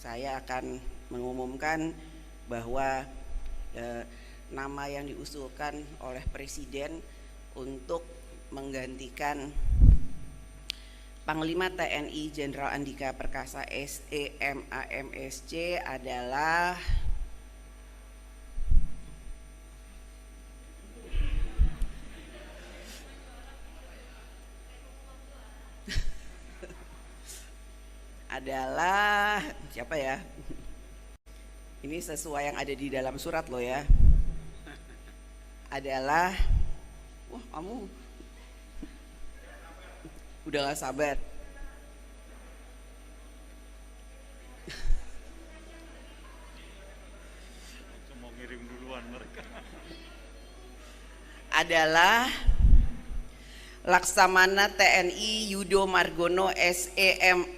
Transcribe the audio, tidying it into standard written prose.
saya akan mengumumkan bahwa nama yang diusulkan oleh Presiden untuk menggantikan Panglima TNI Jenderal Andika Perkasa SE MAMSC adalah siapa ya? Ini sesuai yang ada di dalam surat loh ya. Adalah, wah kamu udah gak sabar. Mau ngirim duluan mereka. Adalah Laksamana TNI Yudo Margono SEMM